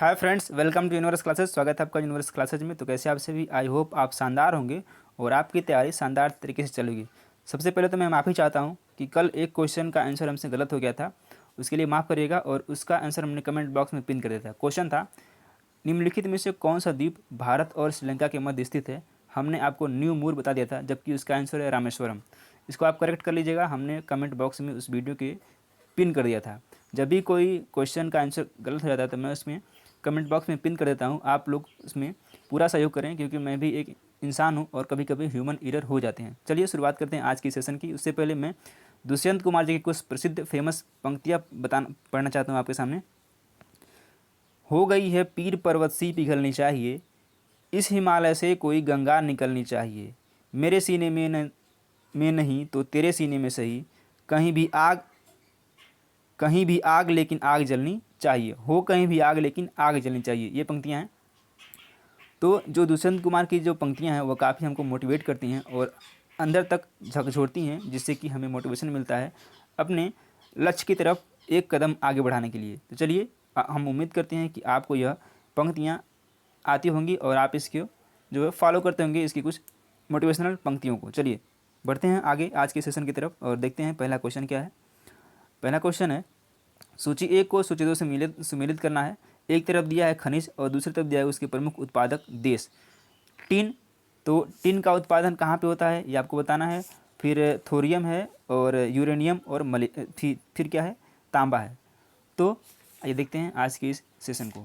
Hi friends, welcome to universe classes. स्वागत है आपका यूनिवर्स क्लासेज में। तो कैसे आप सभी, आई होप आप शानदार होंगे और आपकी तैयारी शानदार तरीके से चलेगी। सबसे पहले तो मैं माफ़ी चाहता हूं कि कल एक क्वेश्चन का आंसर हमसे गलत हो गया था, उसके लिए माफ़ करिएगा। और उसका आंसर हमने कमेंट बॉक्स में पिन कर दिया था। क्वेश्चन था, निम्नलिखित में से कौन सा द्वीप भारत और श्रीलंका के मध्य स्थित है। हमने आपको न्यू मूर बता दिया था, जबकि उसका आंसर है रामेश्वरम। इसको आप करेक्ट कर लीजिएगा, हमने कमेंट बॉक्स में उस वीडियो के पिन कर दिया था। जब भी कोई क्वेश्चन का आंसर गलत हो जाता है तो मैं उसमें कमेंट बॉक्स में पिन कर देता हूँ। आप लोग उसमें पूरा सहयोग करें, क्योंकि मैं भी एक इंसान हूँ और कभी कभी ह्यूमन एरर हो जाते हैं। चलिए शुरुआत करते हैं आज की सेशन की। उससे पहले मैं दुष्यंत कुमार जी की कुछ प्रसिद्ध फेमस पंक्तियाँ पढ़ना चाहता हूँ आपके सामने। हो गई है पीर पर्वत सी पिघलनी चाहिए, इस हिमालय से कोई गंगा निकलनी चाहिए। मेरे सीने में नहीं तो तेरे सीने में सही, कहीं भी आग लेकिन आग जलनी चाहिए। हो कहीं भी आग लेकिन आग जलनी चाहिए, ये पंक्तियाँ हैं। तो जो दुष्यंत कुमार की जो पंक्तियाँ हैं वो काफ़ी हमको मोटिवेट करती हैं और अंदर तक झकझोरती हैं, जिससे कि हमें मोटिवेशन मिलता है अपने लक्ष्य की तरफ एक कदम आगे बढ़ाने के लिए। तो चलिए हम उम्मीद करते हैं कि आपको यह पंक्तियाँ आती होंगी और आप इसको जो है फॉलो करते होंगे, इसकी कुछ मोटिवेशनल पंक्तियों को। चलिए बढ़ते हैं आगे आज के सेशन की तरफ और देखते हैं पहला क्वेश्चन क्या है। पहला क्वेश्चन है, सूची एक को सूची दो से सुमेलित करना है। एक तरफ दिया है खनिज और दूसरी तरफ दिया है उसके प्रमुख उत्पादक देश। टिन, तो टिन का उत्पादन कहाँ पे होता है ये आपको बताना है। फिर थोरियम है और यूरेनियम और फिर क्या है, तांबा है। तो आइए देखते हैं आज के इस सेशन को।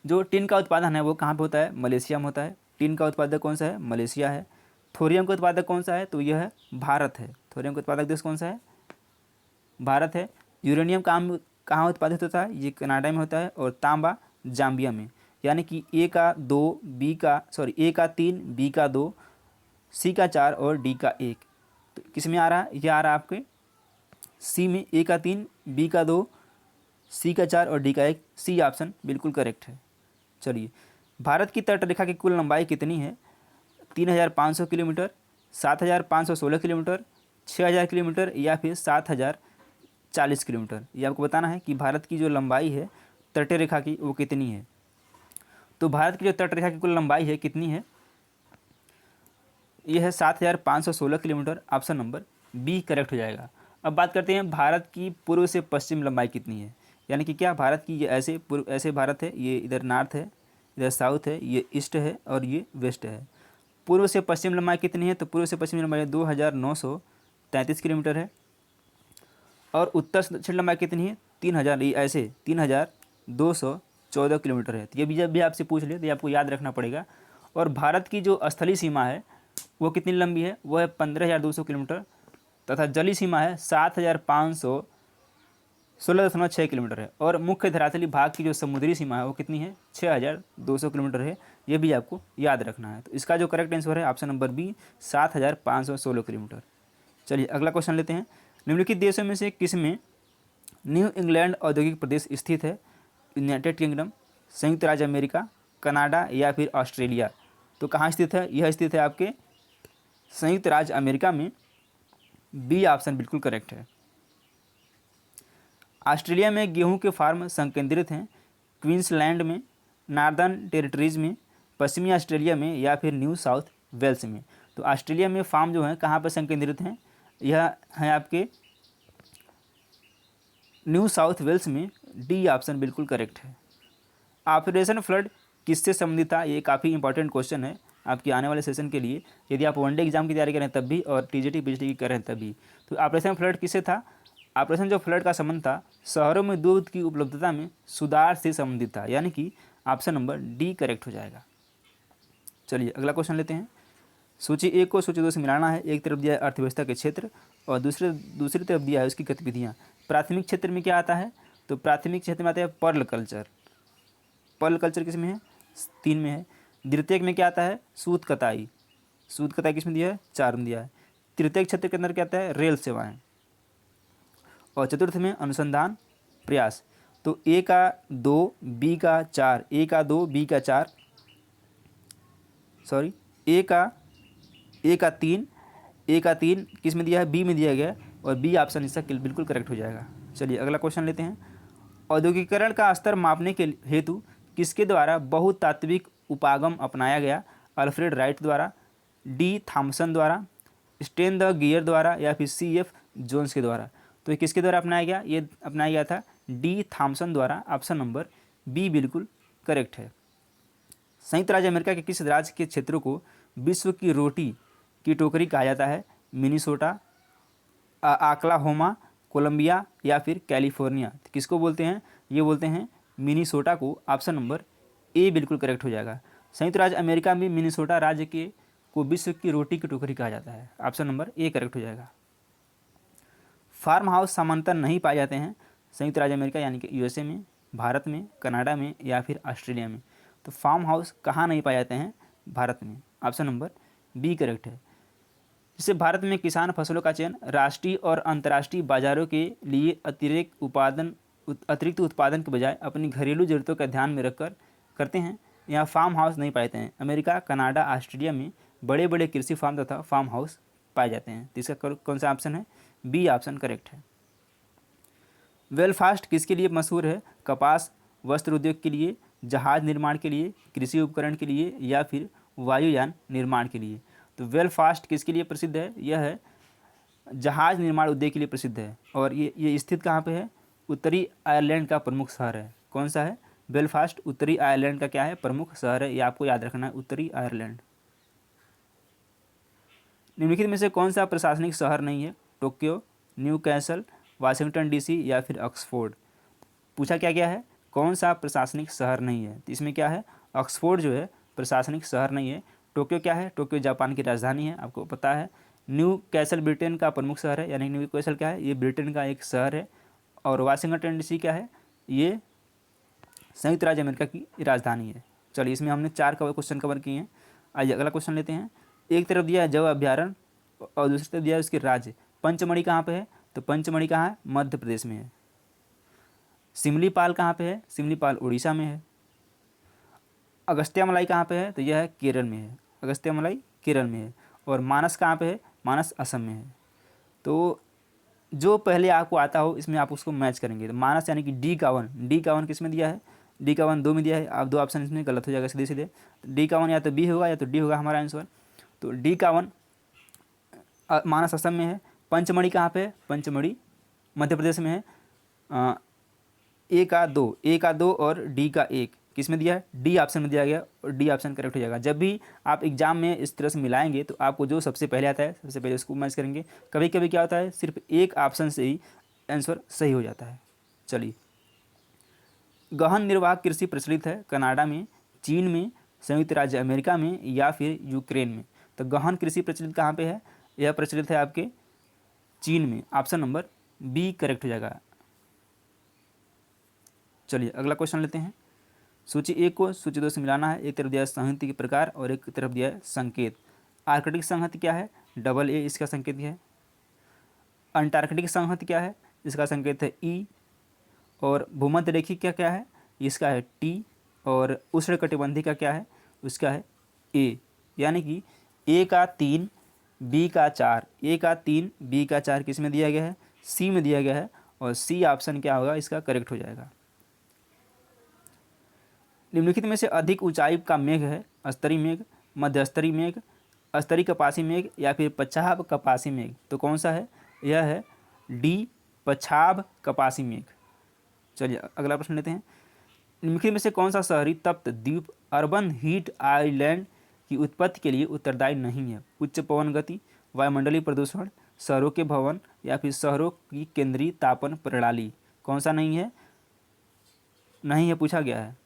जो टिन का उत्पादन है वो कहाँ पे होता है, मलेशिया में होता है। टिन का उत्पादक कौन सा है, मलेशिया है। थोरियम का उत्पादक कौन सा है, तो यह है भारत है। थोरियम का उत्पादक देश कौन सा है, भारत है। यूरेनियम कहाँ उत्पादित होता है, ये कनाडा में होता है। और तांबा जाम्बिया में। यानी कि ए का 3, बी का 2, सी का 4 और डी का 1। तो किस में आ रहा है, ये आ रहा है आपके सी में। ए का 3, बी का 2, सी का 4 और डी का 1। सी ऑप्शन बिल्कुल करेक्ट है। चलिए, भारत की तट रेखा की कुल लंबाई कितनी है, 3500 किलोमीटर, 7516 किलोमीटर, 6000 किलोमीटर या फिर 7040 किलोमीटर। ये आपको बताना है कि भारत की जो लंबाई है तट रेखा की वो कितनी है। तो भारत की जो तट रेखा की कुल लंबाई है कितनी है, यह है 7516 किलोमीटर। ऑप्शन नंबर बी करेक्ट हो जाएगा। अब बात करते हैं भारत की पूर्व से पश्चिम लंबाई कितनी है। यानी कि क्या भारत की ये ऐसे भारत है, ये इधर नॉर्थ है, इधर साउथ है, ये ईस्ट है और ये वेस्ट है। पूर्व से पश्चिम लंबाई कितनी है, तो पूर्व से पश्चिम लंबाई 2933 किलोमीटर है। और उत्तर से दक्षिण लंबाई कितनी है, 3214 किलोमीटर है। तो ये भी जब भी आपसे पूछ ले तो ये आपको याद रखना पड़ेगा। और भारत की जो स्थलीय सीमा है वो कितनी लंबी है, वो है 15200 किलोमीटर। तथा जलीय सीमा है 7516.6 किलोमीटर है। और मुख्य धरातली भाग की जो समुद्री सीमा है वो कितनी है, 6200 किलोमीटर है। ये भी आपको याद रखना है। तो इसका जो करेक्ट आंसर है ऑप्शन नंबर बी, 7516 किलोमीटर। चलिए अगला क्वेश्चन लेते हैं। निम्नलिखित देशों में से किस में न्यू इंग्लैंड औद्योगिक प्रदेश स्थित है, यूनाइटेड किंगडम, संयुक्त राज्य अमेरिका, कनाडा या फिर ऑस्ट्रेलिया। तो कहाँ स्थित है, यह स्थित है आपके संयुक्त राज्य अमेरिका में। बी ऑप्शन बिल्कुल करेक्ट है। ऑस्ट्रेलिया में गेहूं के फार्म संकेंद्रित हैं, क्वींसलैंड में, नॉर्दर्न टेरिटरीज में, पश्चिमी ऑस्ट्रेलिया में या फिर न्यू साउथ वेल्स में। तो ऑस्ट्रेलिया में फार्म जो है कहाँ पर संकेंद्रित हैं, यह है आपके न्यू साउथ वेल्स में। डी ऑप्शन बिल्कुल करेक्ट है। ऑपरेशन फ्लड किससे संबंधित था, ये काफ़ी इंपॉर्टेंट क्वेश्चन है आपके आने वाले सेशन के लिए, यदि आप वनडे एग्जाम की तैयारी करें तब भी और टीजीटी पीजीटी की करें तब भी। तो ऑपरेशन फ्लड किससे था, ऑपरेशन जो फ्लड का संबंध था शहरों में दूध की उपलब्धता में सुधार से संबंधित था। यानी कि ऑप्शन नंबर डी करेक्ट हो जाएगा। चलिए अगला क्वेश्चन लेते हैं। सूची एक को सूची दो से मिलाना है। एक तरफ दिया है अर्थव्यवस्था के क्षेत्र और दूसरी तरफ दिया है उसकी गतिविधियाँ। प्राथमिक क्षेत्र में क्या आता है, तो प्राथमिक क्षेत्र में आता है पर्ल कल्चर। पर्ल कल्चर किस में है, 3 में है। द्वितीयक में क्या आता है, सूत कताई। सूत कताई किस में दिया है, 4 में दिया है। तृतीयक क्षेत्र के अंदर क्या आता है, रेल सेवाएं। और चतुर्थ में अनुसंधान प्रयास। तो ए का 2, बी का 4, ए का 2, बी का 4, सॉरी ए का 3 किस में दिया है, बी में दिया गया। और बी ऑप्शन इसका बिल्कुल करेक्ट हो जाएगा। चलिए अगला क्वेश्चन लेते हैं। औद्योगिकरण का स्तर मापने के हेतु किसके द्वारा बहुतात्विक उपागम अपनाया गया? अल्फ्रेड राइट द्वारा, डी थॉमसन द्वारा, स्टेन द गियर द्वारा, या फिर C.F. जोन्स के द्वारा? तो ये किसके द्वारा अपनाया गया? ये अपनाया गया था डी थॉमसन द्वारा। ऑप्शन नंबर बी बिल्कुल करेक्ट है। संयुक्त राज्य अमेरिका के किस राज्य के क्षेत्रों को विश्व की रोटी की टोकरी कहा जाता है? मिनीसोटा, ओक्लाहोमा, कोलंबिया, या फिर कैलिफोर्निया? तो किसको बोलते हैं? ये बोलते हैं मिनीसोटा को। ऑप्शन नंबर ए बिल्कुल करेक्ट हो जाएगा। संयुक्त राज्य अमेरिका में मिनीसोटा राज्य के को विश्व की रोटी की टोकरी कहा जाता है। ऑप्शन नंबर ए करेक्ट हो जाएगा। फार्म हाउस सामान्यतः नहीं पाए जाते हैं संयुक्त राज्य अमेरिका यानी कि USA में, भारत में, कनाडा में, या फिर ऑस्ट्रेलिया में? तो फार्म हाउस कहाँ नहीं पाए जाते हैं? भारत में। ऑप्शन नंबर बी करेक्ट है। जिससे भारत में किसान फसलों का चयन राष्ट्रीय और अंतर्राष्ट्रीय बाजारों के लिए अतिरिक्त उत्पादन के बजाय अपनी घरेलू जरूरतों का ध्यान में रखकर करते हैं। यहाँ फार्म हाउस नहीं पाए जाते हैं। अमेरिका, कनाडा, ऑस्ट्रेलिया में बड़े बड़े कृषि फार्म तथा फार्म हाउस पाए जाते हैं। तो इसका कौन सा ऑप्शन है? बी ऑप्शन करेक्ट है। बेलफास्ट किसके लिए मशहूर है? कपास, वस्त्र उद्योग के लिए, जहाज निर्माण के लिए, कृषि उपकरण के लिए, या फिर वायुयान निर्माण के लिए? तो बेलफास्ट किसके लिए प्रसिद्ध है? यह है जहाज निर्माण उद्योग के लिए प्रसिद्ध है। और ये स्थित कहाँ पे है? उत्तरी आयरलैंड का प्रमुख शहर है। कौन सा है? बेलफास्ट उत्तरी आयरलैंड का क्या है? प्रमुख शहर है। ये आपको याद रखना है, उत्तरी आयरलैंड। निम्नलिखित में से कौन सा प्रशासनिक शहर नहीं है? Tokyo, new castle, Washington DC, या फिर ऑक्सफोर्ड? पूछा क्या क्या है? कौन सा प्रशासनिक शहर नहीं है? तो इसमें क्या है? ऑक्सफोर्ड जो है प्रशासनिक शहर नहीं है। टोक्यो क्या है? टोक्यो जापान की राजधानी है, आपको पता है। न्यू कैसल ब्रिटेन का प्रमुख शहर है, यानी न्यू कैसल क्या है? ये ब्रिटेन का एक शहर है। और वाशिंगटन DC क्या है? ये संयुक्त राज्य अमेरिका की राजधानी है। चलिए, इसमें हमने 4 क्वेश्चन कवर किए हैं। आइए अगला क्वेश्चन लेते हैं। एक तरफ दिया है जव अभ्यारण्य और दूसरी तरफ दिया है उसके राज्य। पंचमढ़ी कहाँ पे है? तो पंचमढ़ी कहाँ है? मध्य प्रदेश में है। सिमलीपाल कहाँ पे है? सिमलीपाल उड़ीसा में है। अगस्त्यामलाई कहाँ पे है? तो यह है केरल में है। अगस्त्यामलाई केरल में है। और मानस कहाँ पे है? मानस असम में है। तो जो पहले आपको आता हो इसमें आप उसको मैच करेंगे। तो मानस यानी कि D51 किस में दिया है? D51 2 में दिया है। आप 2 ऑप्शन इसमें गलत हो जाएगा सीधे सीधे। D51 या तो बी होगा या तो डी होगा हमारा आंसर। तो D51 मानस असम में है। पंचमढ़ी कहाँ पे है? पंचमढ़ी मध्य प्रदेश में है। ए का 2 और डी का 1 किस में दिया है? डी ऑप्शन में दिया गया और डी ऑप्शन करेक्ट हो जाएगा। जब भी आप एग्जाम में इस तरह से मिलाएंगे तो आपको जो सबसे पहले आता है सबसे पहले उसको मैच करेंगे। कभी कभी क्या होता है, सिर्फ एक ऑप्शन से ही आंसर सही हो जाता है। चलिए, गहन निर्वाह कृषि प्रचलित है कनाडा में, चीन में, संयुक्त राज्य अमेरिका में, या फिर यूक्रेन में? तो गहन कृषि प्रचलित कहाँ पे है? यह प्रचलित है आपके चीन में। ऑप्शन नंबर बी करेक्ट हो जाएगा। चलिए अगला क्वेश्चन लेते हैं। सूची 1 को सूची 2 से मिलाना है। एक तरफ दिया है संहति के प्रकार और एक तरफ दिया है संकेत। आर्कटिक संहति क्या है? AA इसका संकेत है। अंटार्कटिक संहति क्या है? इसका संकेत है E। और भूमध्य रेखी क्या क्या है? इसका है T। और उष्णकटिबंधी का क्या है? उसका है A। यानी कि A का 3 B का 4, A का 3 B का 4 किस में दिया गया है? C में दिया गया है। और C ऑप्शन क्या होगा? इसका करेक्ट हो जाएगा। निम्नलिखित में से अधिक ऊंचाई का मेघ है? स्तरीय मेघ, मध्यस्तरीय मेघ, स्तरीय कपासी मेघ, या फिर पछाव कपासी मेघ? तो कौन सा है? यह है डी पछाव कपासी मेघ। चलिए अगला प्रश्न लेते हैं। निम्नलिखित में से कौन सा शहरी तप्त द्वीप अर्बन हीट आइलैंड की उत्पत्ति के लिए उत्तरदायी नहीं है? उच्च पवन गति, वायुमंडलीय प्रदूषण, शहरों के भवन, या फिर शहरों की केंद्रीय तापन प्रणाली? कौन सा नहीं है? नहीं है पूछा गया है।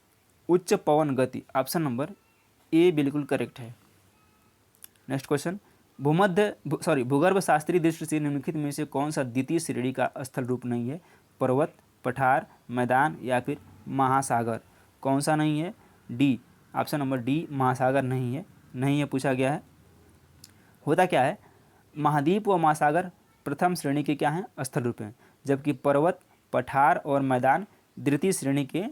उच्च पवन गति। ऑप्शन नंबर ए बिल्कुल करेक्ट है। Next question. भूगर्भ शास्त्रीय दृष्टि से निम्नलिखित में से कौन सा द्वितीय श्रेणी का स्थल रूप नहीं है? पर्वत, पठार, मैदान, या फिर महासागर? कौन सा नहीं है? डी। ऑप्शन नंबर डी महासागर नहीं है। नहीं है पूछा गया है। होता क्या है, महाद्वीप व महासागर प्रथम श्रेणी के क्या हैं? स्थल रूप हैं, जबकि पर्वत, पठार और मैदान द्वितीय श्रेणी के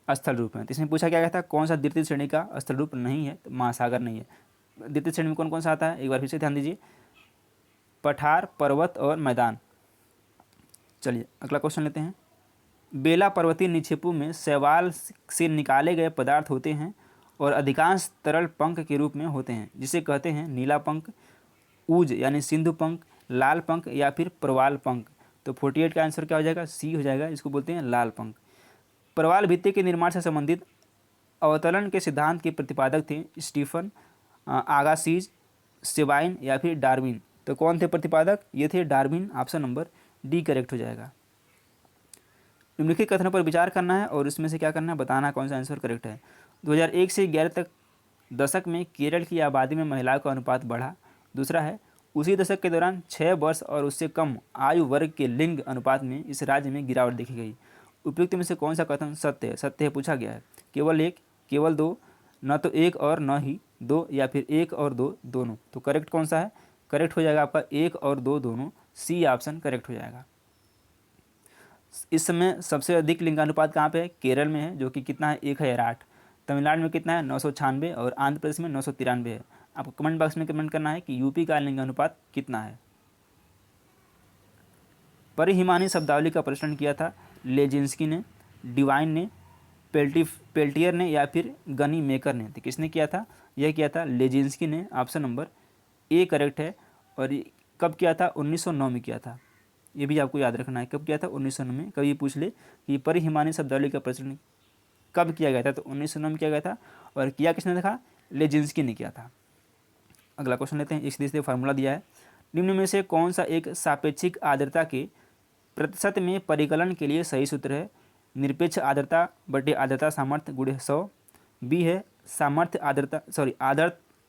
स्थल रूप हैं। तो इसमें पूछा क्या गया था, कौन सा द्वितीय श्रेणी का स्थल रूप नहीं है? तो महासागर नहीं है। द्वितीय श्रेणी में कौन कौन सा आता है? एक बार फिर से ध्यान दीजिए, पठार, पर्वत और मैदान। चलिए अगला क्वेश्चन लेते हैं। बेला पर्वतीय निक्षेपों में शैवाल से निकाले गए पदार्थ होते हैं और अधिकांश तरल पंख के रूप में होते हैं, जिसे कहते हैं नीला पंख, ऊज यानी सिंधु पंख, लाल पंख या फिर प्रवाल पंख। तो 48 का आंसर क्या हो जाएगा? सी हो जाएगा। इसको बोलते हैं लाल पंख। प्रवाल भित्ति के निर्माण से संबंधित अवतरण के सिद्धांत के प्रतिपादक थे स्टीफन आगासिज, सेबाइन या फिर डार्विन। तो कौन थे प्रतिपादक? ये थे Darwin. Option number D correct हो जाएगा। निम्नलिखित कथनों पर विचार करना है और इसमें से क्या करना है, बताना कौन सा आंसर करेक्ट है। 2001 से 11 तक दशक में केरल की आबादी में महिलाओं का अनुपात बढ़ा। दूसरा है, उसी दशक के दौरान 6 वर्ष और उससे कम आयु वर्ग के लिंग अनुपात में इस राज्य में गिरावट देखी गई। उपयुक्त में से कौन सा कथन सत्य है? सत्य है पूछा गया है। केवल एक, केवल दो, न तो एक और न ही दो, या फिर एक और दो दोनों। तो करेक्ट कौन सा है? करेक्ट हो जाएगा आपका एक और दो दोनों। सी ऑप्शन करेक्ट हो जाएगा। इस समय सबसे अधिक लिंगानुपात कहाँ पे है? केरल में है, जो कि कितना है? 1008। तमिलनाडु में कितना है? 996 और आंध्र प्रदेश में 993 है। आपको कमेंट बॉक्स में कमेंट करना है कि यूपी का लिंगानुपात कितना है। परिहिमानी शब्दावली का प्रश्न किया था लेजिंस्की ने, डिवाइन ने, पेल्टियर ने या फिर गनी मेकर ने। तो किसने किया था? यह किया था लेजिंस्की ने। ऑप्शन नंबर ए करेक्ट है। और कब किया था? 1909 में किया था। ये भी आपको याद रखना है, कब किया था? 1909 में। कभी पूछ ले कि परिहिमानी शब्दावली का प्रश्न कब किया गया था, तो 1909 में किया गया था। और किया किसने था? लेजिंस्की ने किया था। अगला क्वेश्चन लेते हैं। इस सीधे से फार्मूला दिया है, निम्न में से कौन सा एक सापेक्षिक आर्द्रता के प्रतिशत में परिकलन के लिए सही सूत्र है? निरपेक्ष आर्द्रता बटे आर्द्रता सामर्थ्य गुणे 100। बी है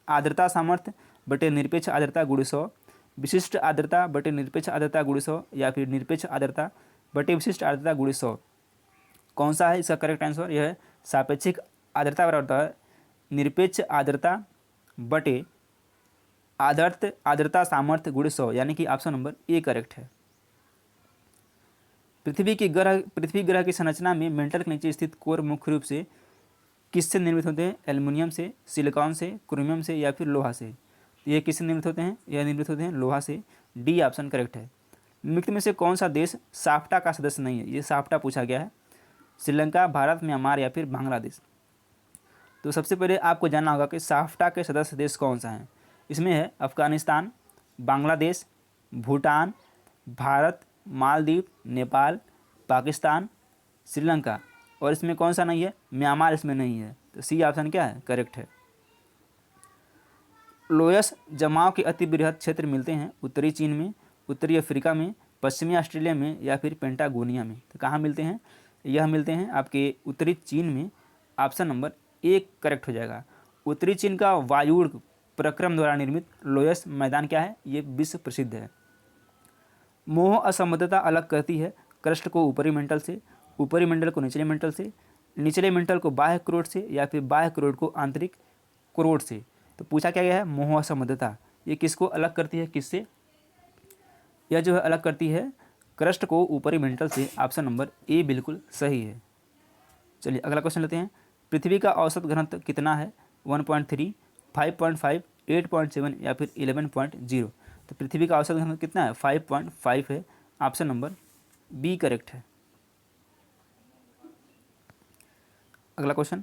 आर्द्रता सामर्थ्य बटे निरपेक्ष आर्द्रता गुणे 100। विशिष्ट आर्द्रता बटे निरपेक्ष आर्द्रता गुणे 100 या फिर निरपेक्ष आर्द्रता बटे विशिष्ट आर्द्रता गुणे 100। कौन सा है इसका करेक्ट आंसर? यह है सापेक्षिक आर्द्रता बराबर है निरपेक्ष आर्द्रता बटे आर्द्रता सामर्थ्य गुणे 100, यानी कि ऑप्शन नंबर ए करेक्ट है। पृथ्वी ग्रह की संरचना में मेंटल के नीचे स्थित कोर मुख्य रूप से किससे निर्मित होते हैं? एल्युमिनियम से, सिलिकॉन से, क्रोमियम से या फिर लोहा से। ये किससे निर्मित होते हैं? यह निर्मित होते हैं लोहा से। डी ऑप्शन करेक्ट है। निम्नलिखित में से कौन सा देश साफ्टा का सदस्य नहीं है? ये साफ्टा पूछा गया है। श्रीलंका, भारत, म्यांमार या फिर बांग्लादेश। तो सबसे पहले आपको जानना होगा कि साफ्टा के सदस्य देश कौन सा है। इसमें है अफगानिस्तान, बांग्लादेश, भूटान, भारत, मालदीव, नेपाल, पाकिस्तान, श्रीलंका। और इसमें कौन सा नहीं है? म्यांमार इसमें नहीं है। तो सी ऑप्शन क्या है? करेक्ट है। लोयस जमाव के अति बृहद क्षेत्र मिलते हैं उत्तरी चीन में, उत्तरी अफ्रीका में, पश्चिमी ऑस्ट्रेलिया में या फिर पेंटागोनिया में। तो कहाँ मिलते हैं? यह मिलते हैं आपके उत्तरी चीन में। ऑप्शन नंबर ए करेक्ट हो जाएगा। उत्तरी चीन का वायुड़ प्रक्रम द्वारा निर्मित लोयस मैदान क्या है? ये विश्व प्रसिद्ध है। मोह असंबद्धता अलग करती है क्रस्ट को ऊपरी मेंटल से, ऊपरी मंडल को निचले मेंटल से, निचले मेंटल को बाह्य क्रोड से या फिर बाह्य क्रोड को आंतरिक क्रोड से। तो पूछा क्या गया है? मोह असंबद्धता ये किसको अलग करती है? किससे? यह जो है अलग करती है क्रस्ट को ऊपरी मेंटल से। ऑप्शन नंबर ए बिल्कुल सही है। चलिए अगला क्वेश्चन लेते हैं। पृथ्वी का औसत घनत्व कितना है? 1.3, 5.5, 8.7 या फिर 11.0। तो पृथ्वी का औसत घनत्व कितना है? 5.5 है। ऑप्शन नंबर बी करेक्ट है। अगला क्वेश्चन,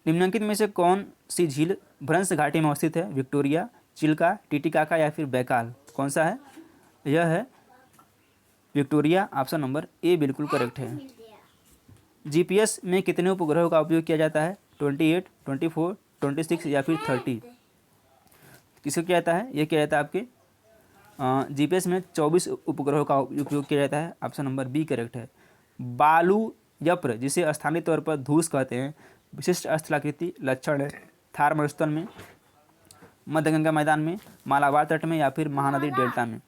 निम्नलिखित में से कौन सी झील भ्रंश घाटी में अवस्थित है? विक्टोरिया, चिल्का, टिटिकाका या फिर बैकाल। कौन सा है? यह है विक्टोरिया। ऑप्शन नंबर ए बिल्कुल करेक्ट है। जीपीएस में कितने उपग्रहों का उपयोग किया जाता है? 28, 24, 26 या फिर 30। किसको किया जाता है? यह किया जाता है आपके जीपीएस में 24 उपग्रहों का उपयोग किया जाता है। ऑप्शन नंबर बी करेक्ट है। बालू यप्र जिसे स्थानीय तौर पर धूस कहते हैं, विशिष्ट स्थलाकृति लक्षण है थार मरुस्थल में, मध्य गंगा मैदान में, मालाबार तट में या फिर महानदी डेल्टा में।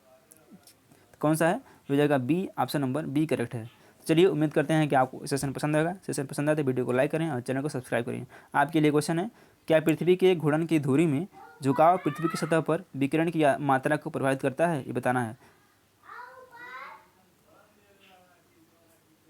कौन सा है? हो जाएगा B. Option number B correct है। चलिए उम्मीद करते हैं कि आपको सेशन पसंद आएगा। सेशन पसंद आए तो वीडियो को लाइक करें और चैनल को सब्सक्राइब करें। आपके लिए क्वेश्चन है, क्या पृथ्वी के घूर्णन की धुरी में झुकाव पृथ्वी की सतह पर विकिरण की मात्रा को प्रभावित करता है? ये बताना है।